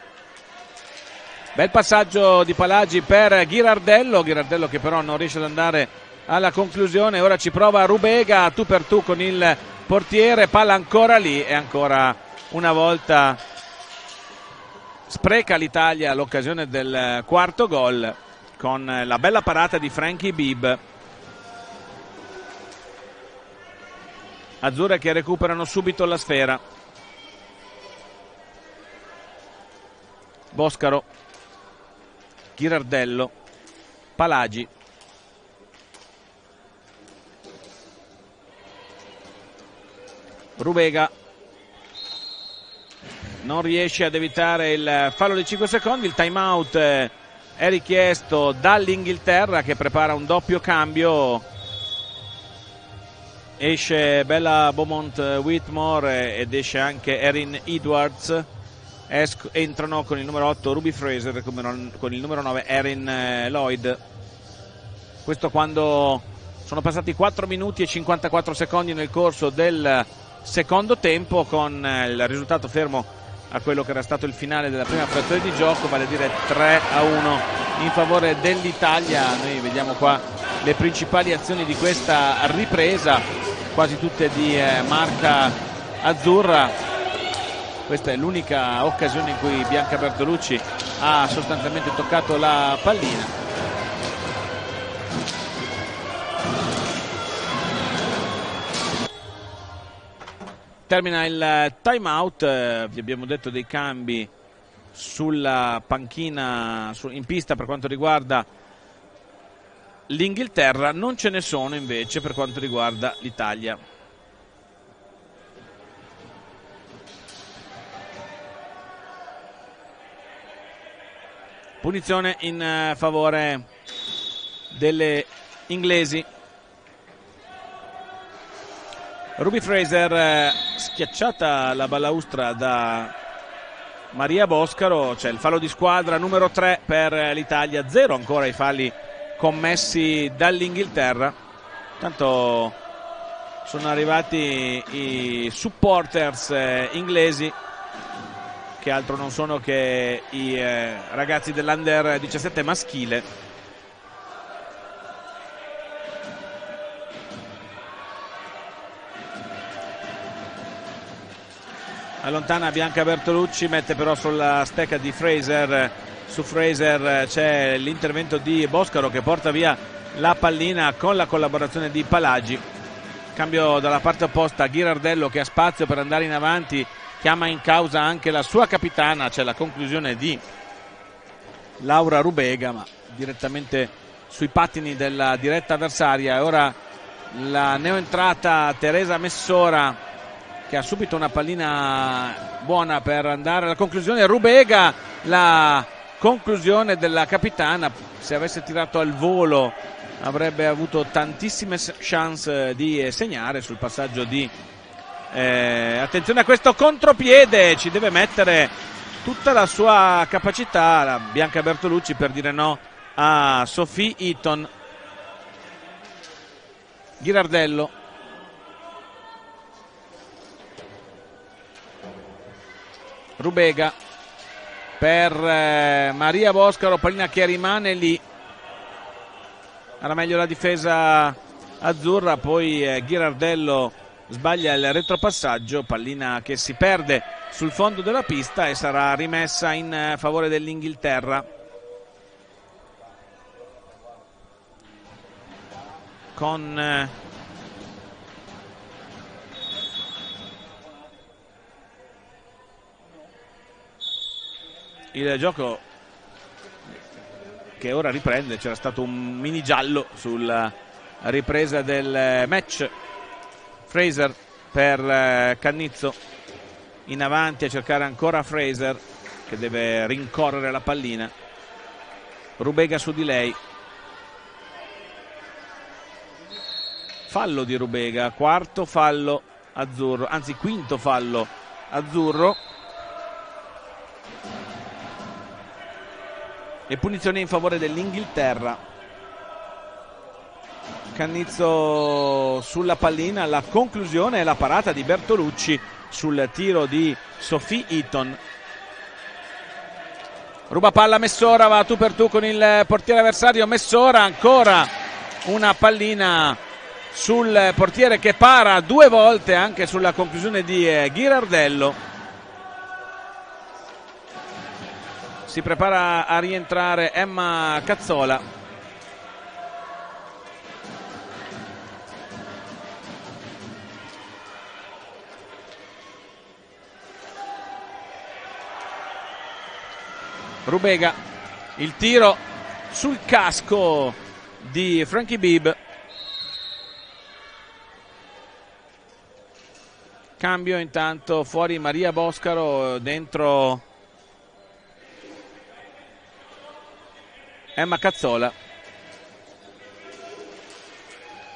Bel passaggio di Palagi per Ghirardello che però non riesce ad andare alla conclusione. Ora ci prova Rubega, tu per tu con il portiere, palla ancora lì e ancora una volta spreca l'Italia l'occasione del quarto gol con la bella parata di Frankie Bibb. Azzurre che recuperano subito la sfera. Boscaro, Ghirardello, Palagi, Rubega non riesce ad evitare il fallo di 5 secondi. Il time out è richiesto dall'Inghilterra, che prepara un doppio cambio. Esce Bella Beaumont Whitmore ed esce anche Erin Edwards. Entrano con il numero 8 Ruby Fraser, con il numero 9 Erin Lloyd. Questo quando sono passati 4 minuti e 54 secondi nel corso del secondo tempo, con il risultato fermo a quello che era stato il finale della prima frazione di gioco, vale a dire 3-1 in favore dell'Italia. Noi vediamo qua le principali azioni di questa ripresa, quasi tutte di marca azzurra. Questa è l'unica occasione in cui Bianca Bertolucci ha sostanzialmente toccato la pallina. Termina il time out, vi abbiamo detto dei cambi sulla panchina, in pista per quanto riguarda l'Inghilterra, non ce ne sono invece per quanto riguarda l'Italia. Punizione in favore delle inglesi. Ruby Fraser schiacciata la balaustra da Maria Boscaro. C'è il fallo di squadra numero 3 per l'Italia, 0 ancora i falli commessi dall'Inghilterra. Tanto sono arrivati i supporters inglesi, che altro non sono che i ragazzi dell'Under 17 maschile. Allontana Bianca Bertolucci, mette però sulla stecca di Fraser. Su Fraser c'è l'intervento di Boscaro che porta via la pallina con la collaborazione di Palagi. Cambio dalla parte opposta, Ghirardello che ha spazio per andare in avanti, chiama in causa anche la sua capitana. C'è la conclusione di Laura Rubega, ma direttamente sui pattini della diretta avversaria. E ora la neoentrata Teresa Messora, che ha subito una pallina buona per andare alla conclusione. Rubega, la conclusione della capitana. Se avesse tirato al volo avrebbe avuto tantissime chance di segnare sul passaggio di attenzione a questo contropiede, ci deve mettere tutta la sua capacità la Bianca Bertolucci per dire no a Sophie Eaton. Ghirardello, Rubega per Maria Boscaro, pallina che rimane lì. Era meglio la difesa azzurra, poi Ghirardello sbaglia il retropassaggio, pallina che si perde sul fondo della pista e sarà rimessa in favore dell'Inghilterra. Con il gioco che ora riprende, c'era stato un mini giallo sulla ripresa del match. Fraser per Cannizzo in avanti a cercare ancora Fraser, che deve rincorrere la pallina. Rubega su di lei. Fallo di Rubega, quarto fallo azzurro, anzi quinto fallo azzurro. E punizione in favore dell'Inghilterra. Cannizzo sulla pallina, la conclusione è la parata di Bertolucci sul tiro di Sophie Eaton. Ruba palla Messora, va tu per tu con il portiere avversario. Messora, ancora una pallina sul portiere che para due volte anche sulla conclusione di Ghirardello. Si prepara a rientrare Emma Cazzola. Rubega, il tiro sul casco di Frankie Bibb. Cambio intanto, fuori Maria Boscaro, dentro Emma Cazzola.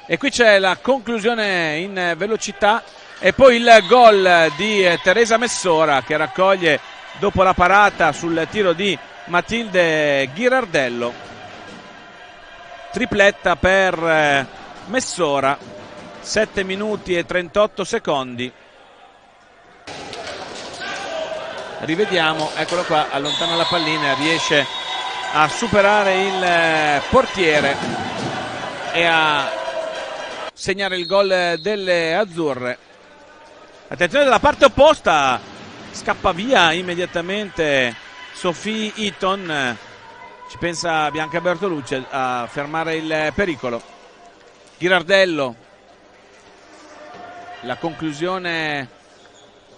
E qui c'è la conclusione in velocità e poi il gol di Teresa Messora, che raccoglie dopo la parata sul tiro di Matilde Ghirardello. Tripletta per Messora, 7 minuti e 38 secondi. Rivediamo, eccolo qua, allontana la pallina, riesce a superare il portiere e a segnare il gol delle azzurre. Attenzione dalla parte opposta, scappa via immediatamente Sophie Eaton, ci pensa Bianca Bertolucci a fermare il pericolo. Ghirardello, la conclusione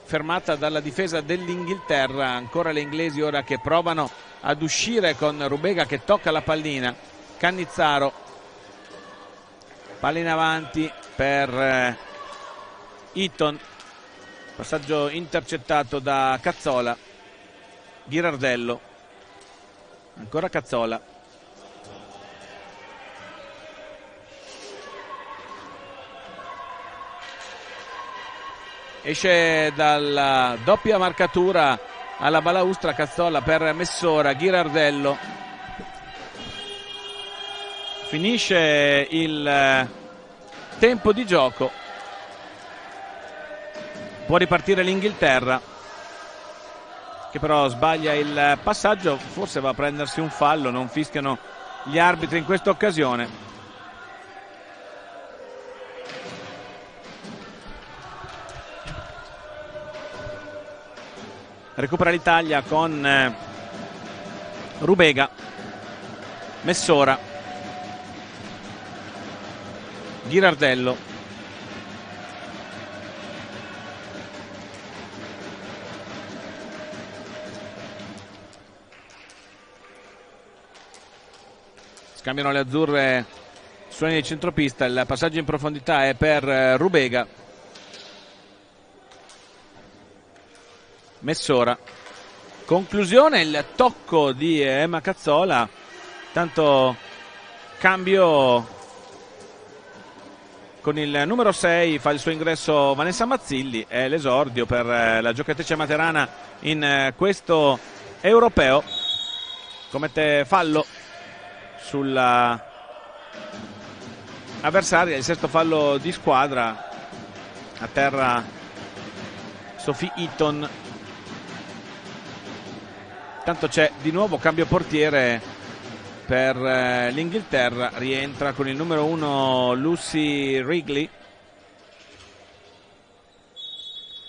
fermata dalla difesa dell'Inghilterra. Ancora le inglesi ora che provano ad uscire con Rubega che tocca la pallina. Cannizzaro, palla in avanti per Eaton, passaggio intercettato da Cazzola. Ghirardello, ancora Cazzola, esce dalla doppia marcatura alla balaustra Cazzola per Messora. Ghirardello, finisce il tempo di gioco, può ripartire l'Inghilterra che però sbaglia il passaggio, forse va a prendersi un fallo, non fischiano gli arbitri in questa occasione. Recupera l'Italia con Rubega, Messora, Ghirardello, scambiano le azzurre suoni di centropista. Il passaggio in profondità è per Rubega. Messora, conclusione, il tocco di Emma Cazzola. Tanto cambio con il numero 6, fa il suo ingresso Vanessa Mazzilli, è l'esordio per la giocatrice materana in questo europeo. Commette fallo sulla avversaria, il sesto fallo di squadra. A terra Sophie Eaton. Tanto c'è di nuovo cambio portiere per l'Inghilterra, rientra con il numero 1 Lucy Wrigley.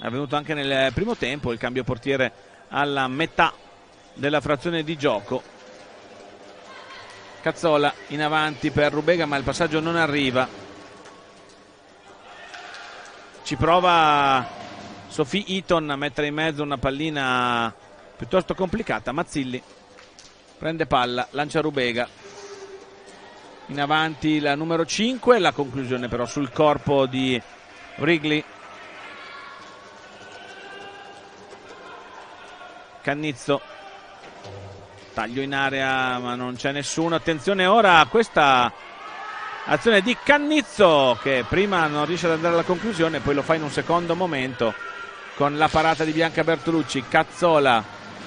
È avvenuto anche nel primo tempo il cambio portiere alla metà della frazione di gioco. Cazzola in avanti per Rubega, ma il passaggio non arriva. Ci prova Sophie Eaton a mettere in mezzo una pallina piuttosto complicata. Mazzilli prende palla, lancia Rubega, in avanti la numero 5, la conclusione però sul corpo di Wrigley. Cannizzo taglio in area ma non c'è nessuno. Attenzione ora a questa azione di Cannizzo, che prima non riesce ad andare alla conclusione, poi lo fa in un secondo momento con la parata di Bianca Bertolucci. Cazzola,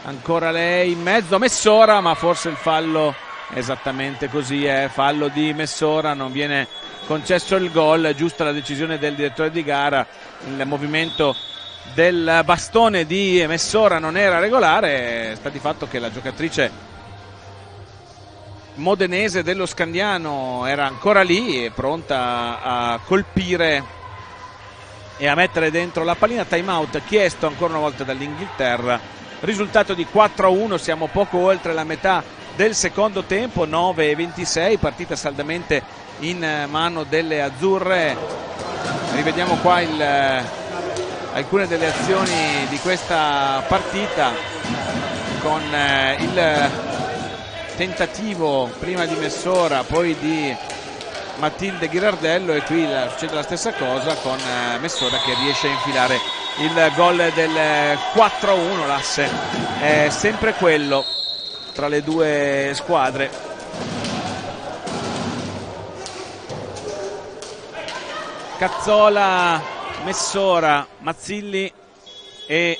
ancora lei in mezzo, Messora, ma forse il fallo, esattamente così è, fallo di Messora, non viene concesso il gol. Giusta la decisione del direttore di gara, il movimento del bastone di Messora non era regolare. Sta di fatto che la giocatrice modenese dello Scandiano era ancora lì, pronta a colpire e a mettere dentro la pallina. Time out chiesto ancora una volta dall'Inghilterra. Risultato di 4-1, siamo poco oltre la metà del secondo tempo, 9:26, partita saldamente in mano delle azzurre. Rivediamo qua alcune delle azioni di questa partita, con il tentativo prima di Messora, poi di Matilde Ghirardello, e qui succede la stessa cosa con Messora che riesce a infilare il gol del 4-1. L'asse è sempre quello tra le due squadre. Cazzola, Messora, Mazzilli e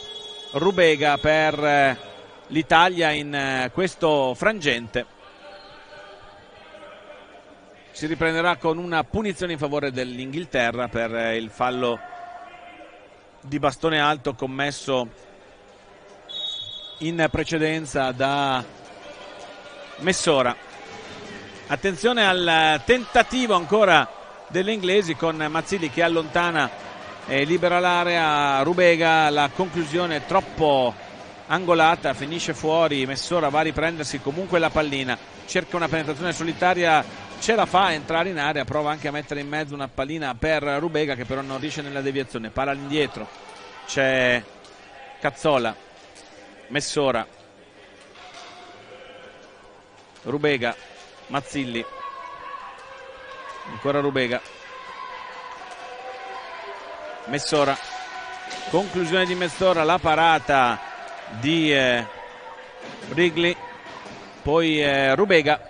Rubega per l'Italia in questo frangente. Si riprenderà con una punizione in favore dell'Inghilterra per il fallo di bastone alto commesso in precedenza da Messora. Attenzione al tentativo ancora delle inglesi, con Mazzilli che allontana e libera l'area. Rubega, la conclusione troppo angolata, finisce fuori. Messora va a riprendersi comunque la pallina, cerca una penetrazione solitaria, ce la fa a entrare in area, prova anche a mettere in mezzo una pallina per Rubega che però non riesce nella deviazione. Palla all'indietro, c'è Cazzola, Messora, Rubega, Mazzilli, ancora Rubega, Messora, conclusione di Messora, la parata di Wrigley, poi Rubega.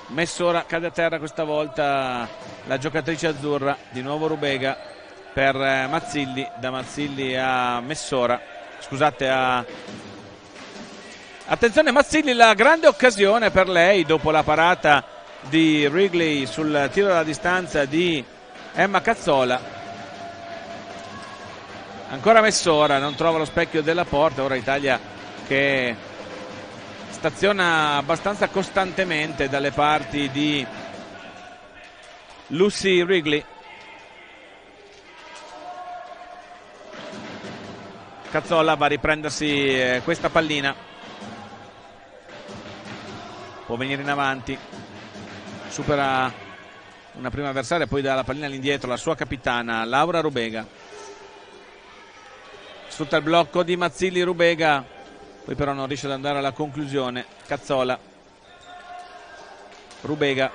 Messora cade a terra questa volta la giocatrice azzurra, di nuovo Rubega per Mazzilli, da Mazzilli a Messora, scusate, attenzione Mazzilli, la grande occasione per lei dopo la parata di Wrigley sul tiro dalla distanza di Emma Cazzola. Ancora Messora, non trova lo specchio della porta. Ora Italia che staziona abbastanza costantemente dalle parti di Lucy Wrigley. Cazzola va a riprendersi questa pallina, può venire in avanti, supera una prima avversaria, poi dà la pallina all'indietro la sua capitana Laura Rubega. Sfrutta il blocco di Mazzilli, Rubega, poi però non riesce ad andare alla conclusione. Cazzola, Rubega,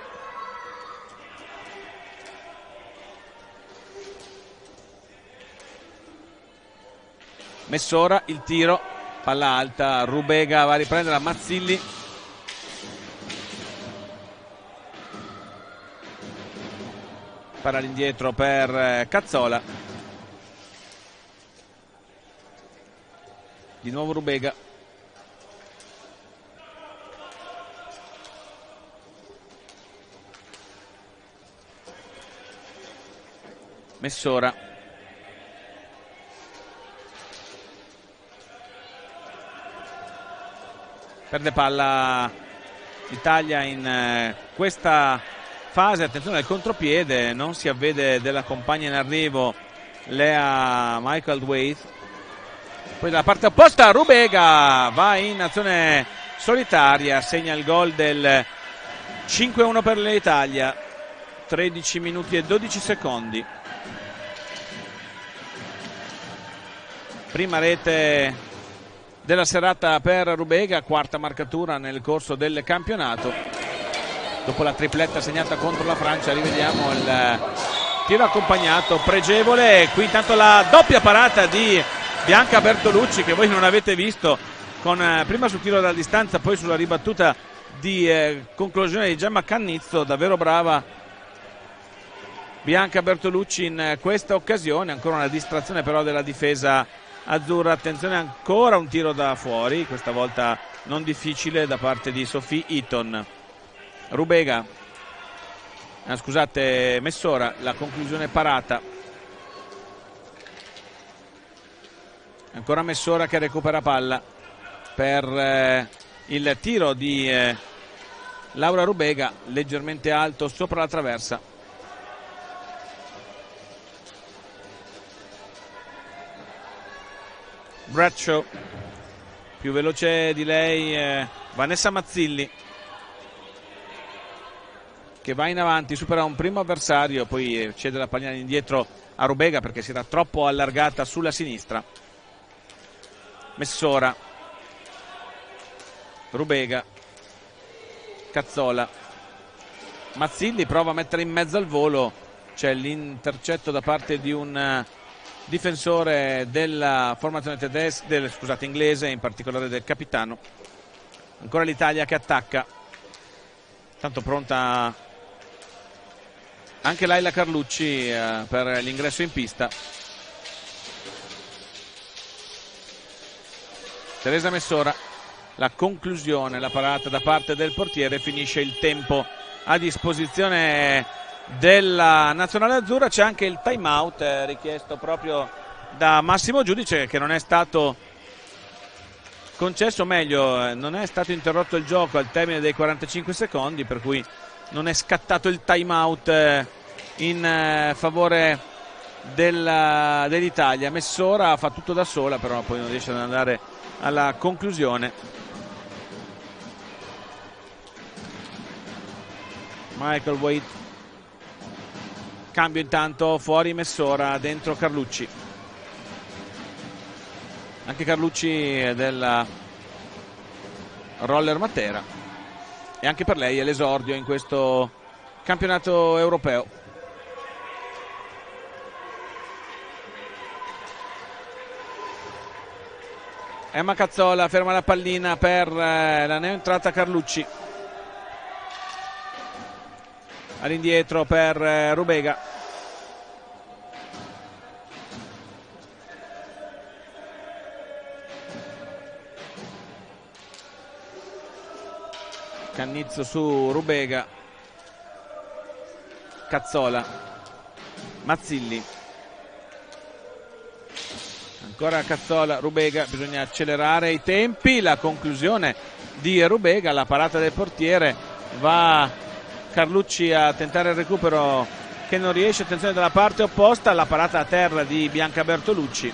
Messora, il tiro, palla alta, Rubega va a riprendere, a Mazzilli, palla all'indietro per Cazzola, di nuovo Rubega, Messora, perde palla l'Italia in questa fase. Attenzione al contropiede, non si avvede della compagna in arrivo Lea Michael Waite. Poi dalla parte opposta Rubega va in azione solitaria, segna il gol del 5-1 per l'Italia, 13 minuti e 12 secondi. Prima rete della serata per Rubega, quarta marcatura nel corso del campionato. Dopo la tripletta segnata contro la Francia, rivediamo il tiro accompagnato pregevole. Qui intanto la doppia parata di Bianca Bertolucci, che voi non avete visto con prima sul tiro dalla distanza, poi sulla ribattuta di conclusione di Gemma Cannizzo. Davvero brava Bianca Bertolucci in questa occasione. Ancora una distrazione però della difesa azzurra. Attenzione, ancora un tiro da fuori, questa volta non difficile, da parte di Sophie Eaton. Rubega, scusate, Messora, la conclusione parata. Ancora Messora che recupera palla per il tiro di Laura Rubega, leggermente alto sopra la traversa. Bradshaw, più veloce di lei Vanessa Mazzilli, che va in avanti, supera un primo avversario, poi cede la pallina indietro a Rubega perché si era troppo allargata sulla sinistra. Messora, Rubega, Cazzola, Mazzilli prova a mettere in mezzo al volo, c'è l'intercetto da parte di un difensore della formazione inglese, in particolare del capitano. Ancora l'Italia che attacca, tanto pronta anche Laila Carlucci per l'ingresso in pista. Teresa Messora, la conclusione, la parata da parte del portiere, finisce il tempo a disposizione della nazionale azzurra. C'è anche il time out richiesto proprio da Massimo Giudice, che non è stato concesso, meglio non è stato interrotto il gioco al termine dei 45 secondi, per cui non è scattato il time out in favore dell'Italia. Messora fa tutto da sola, però poi non riesce ad andare alla conclusione. Michael Waite, cambio intanto, fuori Messora, dentro Carlucci. Anche Carlucci della Roller Matera, e anche per lei è l'esordio in questo campionato europeo. Emma Cazzola ferma la pallina per la neoentrata Carlucci. All'indietro per Rubega. Cannizzo su Rubega. Cazzola. Mazzilli. Ancora Cazzola, Rubega, bisogna accelerare i tempi. La conclusione di Rubega, la parata del portiere, va Carlucci a tentare il recupero che non riesce. Attenzione dalla parte opposta, la parata a terra di Bianca Bertolucci.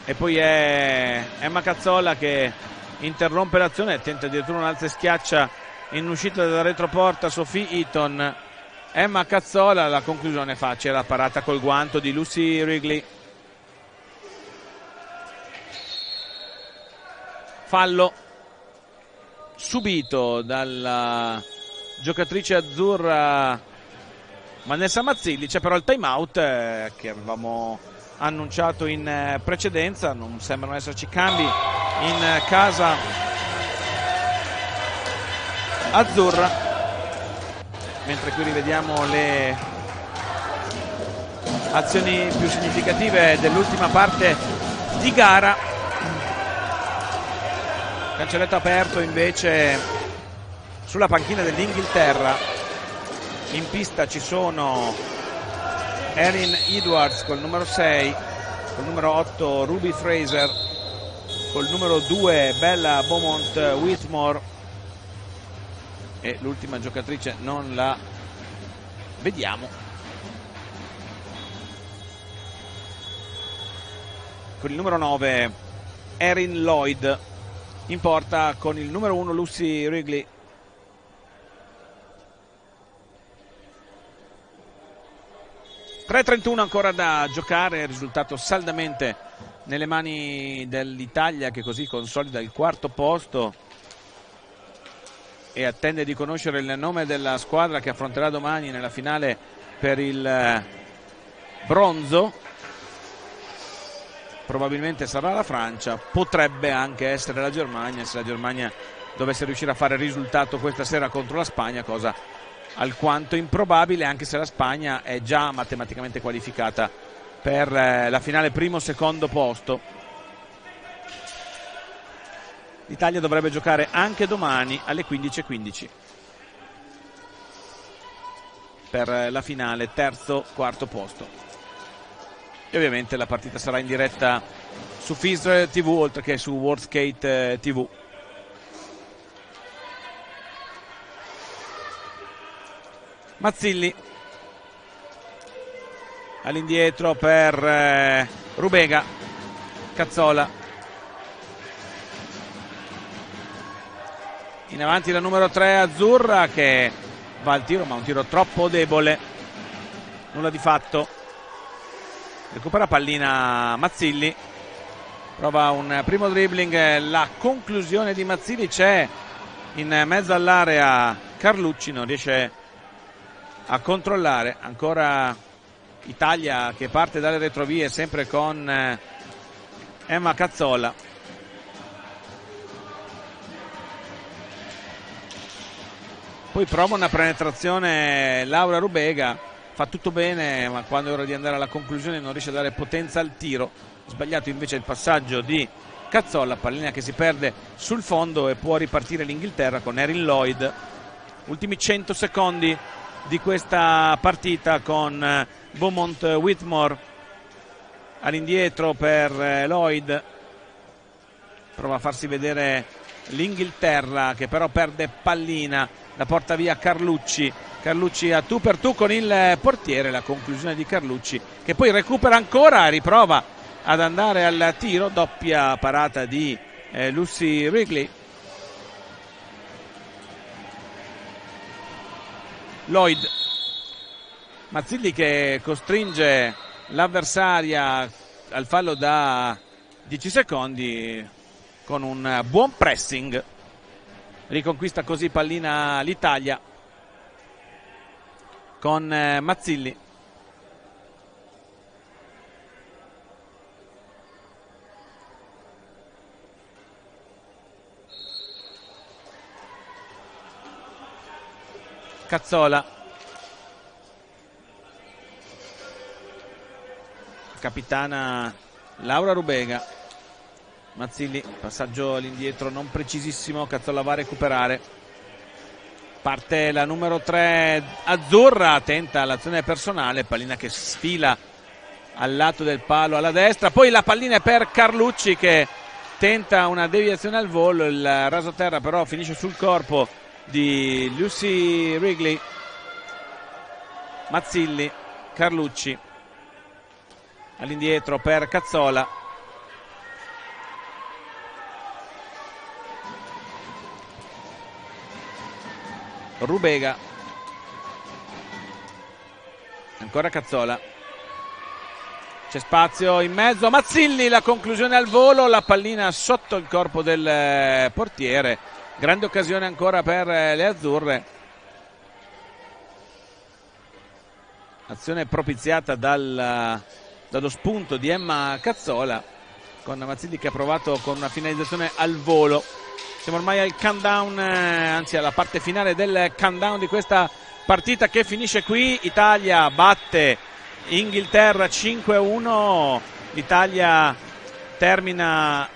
E poi è Emma Cazzola che interrompe l'azione, tenta addirittura un alzo e schiaccia in uscita dalla retroporta Sophie Eaton. Emma Cazzola, la conclusione facile, la parata col guanto di Lucy Wrigley. Fallo subito dalla giocatrice azzurra Vanessa Mazzilli. C'è però il time out che avevamo annunciato in precedenza, non sembrano esserci cambi in casa azzurra, mentre qui rivediamo le azioni più significative dell'ultima parte di gara. Cancelletto aperto invece sulla panchina dell'Inghilterra. In pista ci sono Erin Edwards col numero 6, col numero 8 Ruby Fraser, col numero 2 Bella Beaumont Whitmore, e l'ultima giocatrice non la vediamo. Con il numero 9 Erin Lloyd, in porta con il numero 1 Lucy Wrigley. (3:31) ancora da giocare, il risultato saldamente nelle mani dell'Italia, che così consolida il quarto posto e attende di conoscere il nome della squadra che affronterà domani nella finale per il bronzo. probabilmente sarà la Francia, potrebbe anche essere la Germania, se la Germania dovesse riuscire a fare risultato questa sera contro la Spagna, cosa alquanto improbabile, anche se la Spagna è già matematicamente qualificata per la finale primo-secondo posto. L'Italia dovrebbe giocare anche domani alle 15:15 per la finale terzo-quarto posto. E ovviamente la partita sarà in diretta su FIS TV oltre che su World Skate TV. Mazzilli all'indietro per Rubega, Cazzola in avanti la numero 3 azzurra che va al tiro, ma un tiro troppo debole, nulla di fatto. Recupera pallina Mazzilli, prova un primo dribbling, la conclusione di Mazzilli, c'è in mezzo all'area Carlucci, non riesce a controllare. Ancora Italia che parte dalle retrovie sempre con Emma Cazzola. Poi prova una penetrazione Laura Rubega, fa tutto bene, ma quando è ora di andare alla conclusione non riesce a dare potenza al tiro. Sbagliato invece il passaggio di Cazzola, pallina che si perde sul fondo e può ripartire l'Inghilterra con Erin Lloyd. Ultimi 100 secondi di questa partita con Beaumont Whitmore all'indietro per Lloyd. Prova a farsi vedere l'Inghilterra che però perde pallina, la porta via Carlucci. Carlucci a tu per tu con il portiere, la conclusione di Carlucci che poi recupera ancora, riprova ad andare al tiro, doppia parata di Lucy Wrigley. Lloyd, Mazzilli che costringe l'avversaria al fallo da 10 secondi con un buon pressing, riconquista così pallina l'Italia con Mazzilli. Cazzola, capitana Laura Rubega. Mazzilli, passaggio all'indietro non precisissimo, Cazzola va a recuperare. Parte la numero 3 azzurra, tenta l'azione personale, pallina che sfila al lato del palo alla destra, poi la pallina è per Carlucci che tenta una deviazione al volo, il rasoterra però finisce sul corpo di Lucy Wrigley. Mazzilli, Carlucci all'indietro per Cazzola. Rubega, ancora Cazzola, c'è spazio in mezzo, Mazzilli, la conclusione al volo, la pallina sotto il corpo del portiere. Grande occasione ancora per le azzurre, azione propiziata dallo spunto di Emma Cazzola, con Mazzilli che ha provato con una finalizzazione al volo. Siamo ormai al countdown, anzi alla parte finale del countdown di questa partita che finisce qui. Italia batte Inghilterra 5-1, l'Italia termina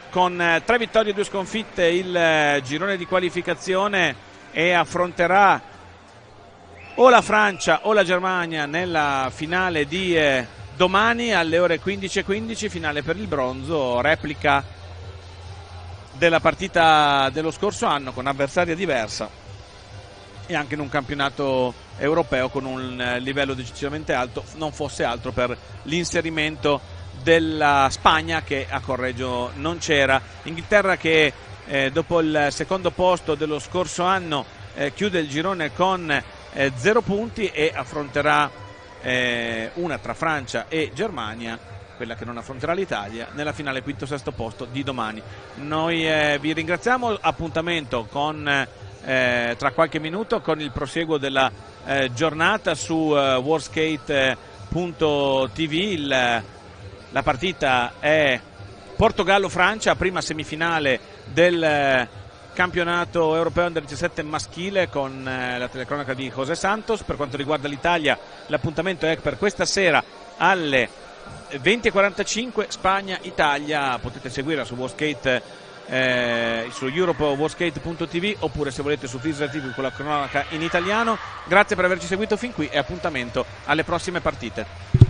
con 3 vittorie e 2 sconfitte il girone di qualificazione e affronterà o la Francia o la Germania nella finale di domani alle ore 15:15, finale per il bronzo, replica della partita dello scorso anno con avversaria diversa e anche in un campionato europeo con un livello decisamente alto, non fosse altro per l'inserimento della Spagna che a Correggio non c'era. Inghilterra che dopo il secondo posto dello scorso anno chiude il girone con 0 punti e affronterà una tra Francia e Germania, quella che non affronterà l'Italia, nella finale quinto-sesto posto di domani. Noi vi ringraziamo, appuntamento con tra qualche minuto con il prosieguo della giornata su worldskate.tv, il La partita è Portogallo-Francia, prima semifinale del campionato europeo Under 17 maschile, con la telecronaca di José Santos. Per quanto riguarda l'Italia, l'appuntamento è per questa sera alle 20:45, Spagna-Italia. Potete seguirla su WorldSkate, su europeworldskate.tv, oppure se volete su Freezer TV con la cronaca in italiano. Grazie per averci seguito fin qui e appuntamento alle prossime partite.